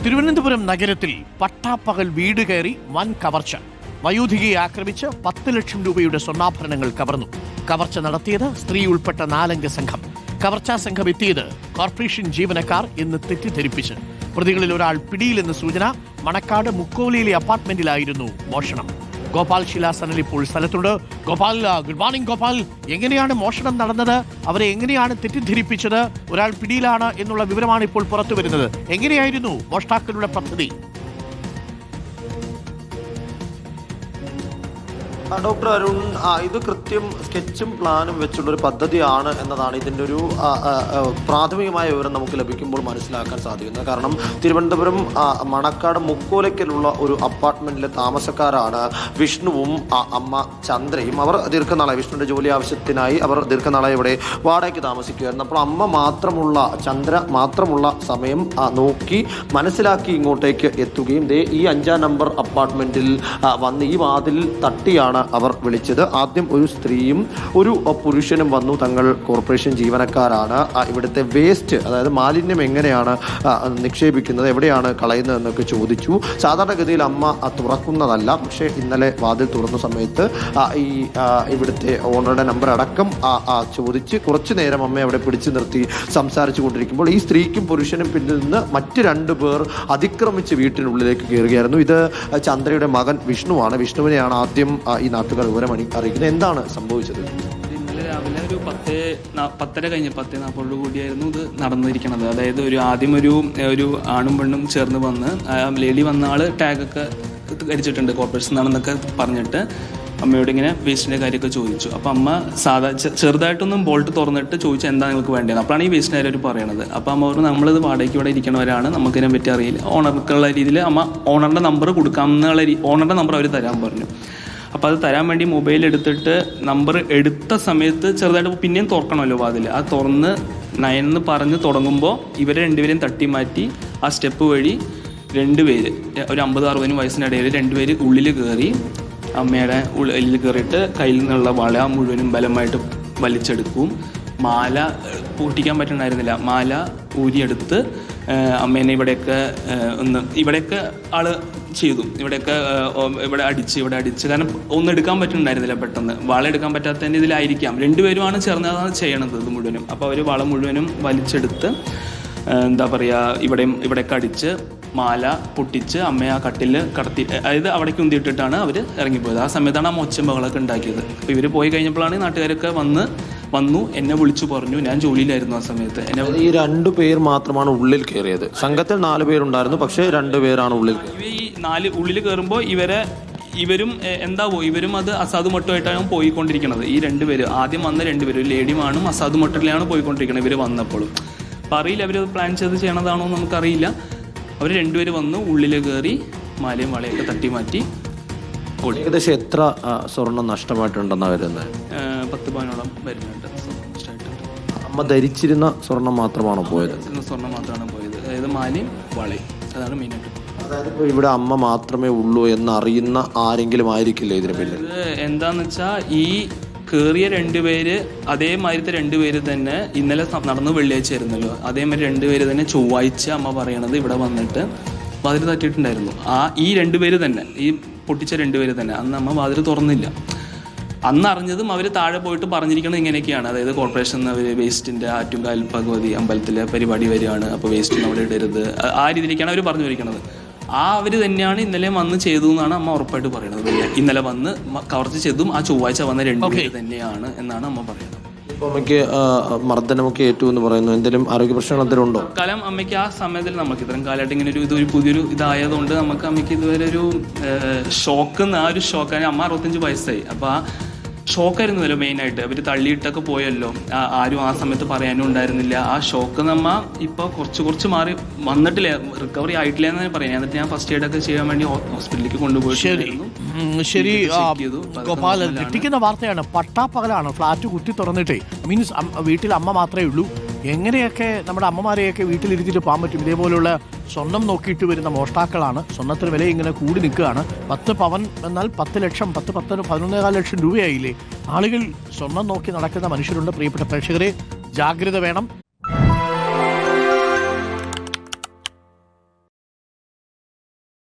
തിരുവനന്തപുരം നഗരത്തിൽ പട്ടാപ്പകൽ വീട് കയറി വൻ കവർച്ച. വയോധികയെ ആക്രമിച്ച് 10 ലക്ഷം രൂപയുടെ സ്വർണ്ണാഭരണങ്ങൾ കവർന്നു. കവർച്ച നടത്തിയത് സ്ത്രീ ഉൾപ്പെട്ട 4 അംഗ സംഘം. കവർച്ചാ സംഘം എത്തിയത് കോർപ്പറേഷൻ ജീവനക്കാർ എന്ന് തെറ്റിദ്ധരിപ്പിച്ച്. പ്രതികളിൽ ഒരാൾ പിടിയിലെന്ന് സൂചന. മണക്കാട് മുക്കോലിയിലെ അപ്പാർട്ട്മെന്റിലായിരുന്നു മോഷണം. ഗോപാൽ ശിലാസനൽ ഇപ്പോൾ സ്ഥലത്തുണ്ട്. Gopal, good morning Gopal. എങ്ങനെയാണ് മോഷണം നടന്നത്? അവരെ എങ്ങനെയാണ് തെറ്റിദ്ധരിപ്പിച്ചത്? ഒരാൾ പിടിയിലാണ് എന്നുള്ള വിവരമാണ് ഇപ്പോൾ പുറത്തു വരുന്നത്. എങ്ങനെയായിരുന്നു മോഷ്ടാക്കളുടെ പദ്ധതി? ഡോക്ടർ അരുൺ, ഇത് കൃത്യം സ്കെച്ചും പ്ലാനും വെച്ചുള്ളൊരു പദ്ധതിയാണ് എന്നതാണ് ഇതിൻ്റെ ഒരു പ്രാഥമികമായ വിവരം നമുക്ക് ലഭിക്കുമ്പോൾ മനസ്സിലാക്കാൻ സാധിക്കുന്നത്. കാരണം തിരുവനന്തപുരം മണക്കാട് മുക്കോലയ്ക്കലുള്ള ഒരു അപ്പാർട്ട്മെൻറ്റിലെ താമസക്കാരാണ് വിഷ്ണുവും അമ്മ ചന്ദ്രയും. അവർ ദീർഘനാളായി വിഷ്ണുവിൻ്റെ ജോലി ആവശ്യത്തിനായി അവർ ദീർഘനാളായി ഇവിടെ വാടകയ്ക്ക് താമസിക്കുകയായിരുന്നു. അപ്പോൾ അമ്മ മാത്രമുള്ള, ചന്ദ്ര മാത്രമുള്ള സമയം നോക്കി മനസ്സിലാക്കി ഇങ്ങോട്ടേക്ക് എത്തുകയും ഈ 5-ാം നമ്പർ അപ്പാർട്ട്മെൻറ്റിൽ വന്ന് ഈ വാതിൽ തട്ടിയാണ് അവർ വിളിച്ചത്. ആദ്യം ഒരു സ്ത്രീയും ഒരു പുരുഷനും വന്നു. തങ്ങൾ കോർപ്പറേഷൻ ജീവനക്കാരാണ്, ഇവിടുത്തെ വേസ്റ്റ്, അതായത് മാലിന്യം എങ്ങനെയാണ് നിക്ഷേപിക്കുന്നത്, എവിടെയാണ് കളയുന്നത് എന്നൊക്കെ ചോദിച്ചു. സാധാരണഗതിയിൽ അമ്മ തുറക്കുന്നതല്ല, പക്ഷേ ഇന്നലെ വാതിൽ തുറന്ന സമയത്ത് ഈ ഇവിടുത്തെ ഓണറുടെ നമ്പർ അടക്കം ചോദിച്ച് കുറച്ചു നേരം അമ്മയെ അവിടെ പിടിച്ചു നിർത്തി സംസാരിച്ചു കൊണ്ടിരിക്കുമ്പോൾ ഈ സ്ത്രീക്കും പുരുഷനും പിന്നിൽ നിന്ന് മറ്റ് 2 പേർ അതിക്രമിച്ച് വീട്ടിനുള്ളിലേക്ക് കയറുകയായിരുന്നു. ഇത് ചന്ദ്രയുടെ മകൻ വിഷ്ണുവാണ്. വിഷ്ണുവിനെയാണ് ആദ്യം ഈ നാട്ടുകാർ വിവരം അറിയിക്കുന്നത്. എന്താണ് സംഭവിച്ചത്? ഇന്നലെ രാവിലെ ഒരു 10:30 കഴിഞ്ഞ് 10:40 കൂടിയായിരുന്നു ഇത് നടന്നിരിക്കുന്നത്. അതായത് ആദ്യം ഒരു ആണും പെണ്ണും ചേർന്ന് വന്ന്, ലേഡി വന്ന ആള് ടാഗൊക്കെ ധരിച്ചിട്ടുണ്ട് കോർപ്പറേഷൻ ആണെന്നൊക്കെ പറഞ്ഞിട്ട് അമ്മയോട് ഇങ്ങനെ വേസ്റ്റിൻ്റെ കാര്യമൊക്കെ ചോദിച്ചു. അപ്പോൾ അമ്മ ചെറുതായിട്ടൊന്നും ബോൾട്ട് തുറന്നിട്ട് ചോദിച്ചു എന്താ നിങ്ങൾക്ക് വേണ്ടത്. അപ്പോഴാണ് ഈ വേസ്റ്റിൻ്റെ കാര്യം പറയുന്നത്. അപ്പോൾ അമ്മ പറഞ്ഞു നമ്മളിത് വാടകയ്ക്ക് ഇവിടെ ഇരിക്കണവരാണ്, നമുക്കിതിനെ പറ്റി അറിയില്ല. ഓണർക്കുള്ള രീതിയിൽ അമ്മ ഓണറിൻ്റെ നമ്പർ കൊടുക്കാമെന്നുള്ള ഓണറിൻ്റെ നമ്പർ അവർ തരാൻ പറഞ്ഞു. അപ്പോൾ അത് തരാൻ വേണ്ടി മൊബൈൽ എടുത്തിട്ട് നമ്പർ എടുത്ത സമയത്ത് ചെറുതായിട്ട് പിന്നെയും തുറക്കണമല്ലോ വാതിൽ. ആ തുറന്ന് 9 എന്ന് പറഞ്ഞ് തുടങ്ങുമ്പോൾ ഇവരെ 2 പേരെയും തട്ടി മാറ്റി ആ സ്റ്റെപ്പ് വഴി 2 പേര്, ഒരു 50-60 വയസ്സിനിടയിൽ 2 പേര് ഉള്ളിൽ കയറി അമ്മയുടെ ഉള്ളിൽ കയറിയിട്ട് കയ്യിൽ നിന്നുള്ള വള മുഴുവനും ബലമായിട്ട് വലിച്ചെടുക്കും. മാല പൊട്ടിക്കാൻ പറ്റുന്നുണ്ടായിരുന്നില്ല. മാല ഊരിയെടുത്ത് അമ്മേനെ ഇവിടെയൊക്കെ ആള് ചെയ്തു. ഇവിടെ അടിച്ച് കാരണം ഒന്നും എടുക്കാൻ പറ്റുന്നുണ്ടായിരുന്നില്ല. പെട്ടെന്ന് വള എടുക്കാൻ പറ്റാത്തതിൻ്റെ ഇതിലായിരിക്കാം. 2 പേരുമാണ് ചേർന്നതാണ് ചെയ്യണത് ഇത് മുഴുവനും. അപ്പോൾ അവർ വള മുഴുവനും വലിച്ചെടുത്ത് എന്താ പറയുക, ഇവിടെയൊക്കെ അടിച്ച് മാല പൊട്ടിച്ച് അമ്മയെ ആ കട്ടിൽ കടത്തി, അതായത് അവിടേക്ക് ഉന്തിയിട്ടിട്ടാണ് അവർ ഇറങ്ങിപ്പോയത്. ആ സമയത്താണ് ആ മൊച്ചം ബഹളമൊക്കെ ഉണ്ടാക്കിയത്. അപ്പോൾ ഇവർ പോയി കഴിഞ്ഞപ്പോഴാണ് നാട്ടുകാരൊക്കെ വന്നു എന്നെ വിളിച്ചു പറഞ്ഞു. ഞാൻ ജോലിയിലായിരുന്നു ആ സമയത്ത്. ഈ 2 പേർ മാത്രമാണ് ഉള്ളിൽ കയറിയത്. സംഘത്തിൽ 4 പേരുണ്ടായിരുന്നു, പക്ഷേ 2 പേരാണ് ഉള്ളിൽ. ഈ 4 ഉള്ളിൽ കയറുമ്പോൾ ഇവരും അത് അസാധു മട്ടുമായിട്ടാണ് പോയിക്കൊണ്ടിരിക്കുന്നത്. ഈ 2 പേര്, ആദ്യം വന്ന 2 പേര്, ഒരു ലേഡിയുമാണ് അസാധു മട്ടിലാണ് പോയിക്കൊണ്ടിരിക്കുന്നത്. ഇവർ വന്നപ്പോഴും അപ്പം അറിയില്ല അവർ പ്ലാൻ ചെയ്ത് ചെയ്യണതാണോ നമുക്കറിയില്ല. അവർ 2 പേര് വന്ന് ഉള്ളിൽ കയറി മാലയും വളയൊക്കെ തട്ടി മാറ്റി. ഏകദേശം എത്ര സ്വർണം നഷ്ടമായിട്ടുണ്ടെന്നാണ് വരുന്നത്? 10 പവനോളം വരുന്നുണ്ട്. അമ്മ ധരിച്ചിരുന്ന സ്വർണം മാത്രമാണോ പോയത്? സ്വർണം മാത്രമാണ് പോയത്, അതായത് മാലയും വളയും, അതാണ് മെയിനായിട്ട്. അതായത് ഇപ്പോൾ ഇവിടെ അമ്മ മാത്രമേ ഉള്ളൂ എന്നറിയുന്ന ആരെങ്കിലും ആയിരിക്കില്ലേ ഇതിന് പിന്നിൽ? എന്താന്ന് വെച്ചാൽ ഈ കയറിയ 2 പേര് അതേമാതിരത്തെ 2 പേര് തന്നെ ഇന്നലെ നടന്നു വെള്ളിയാഴ്ച ആയിരുന്നല്ലോ, അതേമാതിരി 2 പേര് തന്നെ ചൊവ്വാഴ്ച അമ്മ പറയണത് ഇവിടെ വന്നിട്ട് വാതിൽ തട്ടിയിട്ടുണ്ടായിരുന്നു. ഈ 2 പേര് തന്നെ, ഈ പൊട്ടിച്ച 2 പേര് തന്നെ അന്ന് അമ്മ വാതിൽ തുറന്നില്ല. അന്ന് അറിഞ്ഞതും അവർ താഴെ പോയിട്ട് പറഞ്ഞിരിക്കുന്നത് ഇങ്ങനെയൊക്കെയാണ്. അതായത് കോർപ്പറേഷൻ വേസ്റ്റിൻ്റെ ആറ്റുംകാൽ ഭഗവതി അമ്പലത്തിലെ പരിപാടി വരികയാണ്, അപ്പോൾ വേസ്റ്റ് അവിടെ ഇടരുത്, ആ രീതിയിലേക്കാണ് അവർ പറഞ്ഞു വരിക്കുന്നത്. അവർ തന്നെയാണ് ഇന്നലെ വന്ന് ചെയ്തു എന്നാണ് അമ്മ ഉറപ്പായിട്ട് പറയുന്നത്. ഇന്നലെ വന്ന് കവർച്ച ചെയ്തും ആ ചൊവ്വാഴ്ച വന്ന 2 പേര് തന്നെയാണ് എന്നാണ് അമ്മ പറയുന്നത്. ഇപ്പോൾ അമ്മയ്ക്ക് മർദ്ദനമൊക്കെ ഏറ്റു എന്ന് പറയുന്നു. എന്തെങ്കിലും ആരോഗ്യ പ്രശ്നങ്ങൾ എന്തെങ്കിലും ഉണ്ടോ? കാലം അമ്മയ്ക്ക് ആ സമയത്തിൽ നമുക്ക് ഇത്രയും കാലമായിട്ട് ഇങ്ങനെ ഇതൊരു പുതിയൊരു ഇതായതുകൊണ്ട് അമ്മയ്ക്ക് ഇതുവരെ ഒരു ഷോക്കാണ്. അമ്മ 65 വയസ്സായി. അപ്പോൾ ആ ഷോക്കായിരുന്നല്ലോ മെയിനായിട്ട്. അവർ തള്ളിയിട്ടൊക്കെ പോയല്ലോ, ആരും ആ സമയത്ത് പറയാനും ഉണ്ടായിരുന്നില്ല. ആ ഷോക്ക് നമ്മ ഇപ്പോൾ കുറച്ച് മാറി വന്നിട്ടില്ല, റിക്കവറി ആയിട്ടില്ല എന്ന് പറയാം. എന്നിട്ട് ഞാൻ ഫസ്റ്റ് എയ്ഡൊക്കെ ചെയ്യാൻ വേണ്ടി ഹോസ്പിറ്റലിലേക്ക് കൊണ്ടുപോയിരുന്നു. ശരി ഗോപാൽ, ഞെട്ടിക്കുന്ന വാർത്തയാണ്. പട്ടാപ്പകലാണ് ഫ്ലാറ്റ് കുത്തി തുറന്നിട്ടേ. മീൻസ് വീട്ടിൽ അമ്മ മാത്രമേ ഉള്ളൂ. എങ്ങനെയൊക്കെ നമ്മുടെ അമ്മമാരെയൊക്കെ വീട്ടിലിരുത്തിയിട്ട് പോകാൻ പറ്റും? ഇതേപോലുള്ള സ്വർണം നോക്കിയിട്ട് വരുന്ന മോഷ്ടാക്കളാണ്. സ്വർണ്ണത്തിന് വില ഇങ്ങനെ കൂടി നിൽക്കുകയാണ്. 10 പവൻ എന്നാൽ 10 ലക്ഷം, 11.25 ലക്ഷം രൂപയായില്ലേ. ആളുകൾ സ്വർണം നോക്കി നടക്കുന്ന മനുഷ്യരുണ്ട്. പ്രിയപ്പെട്ട പ്രേക്ഷകരെ, ജാഗ്രത വേണം.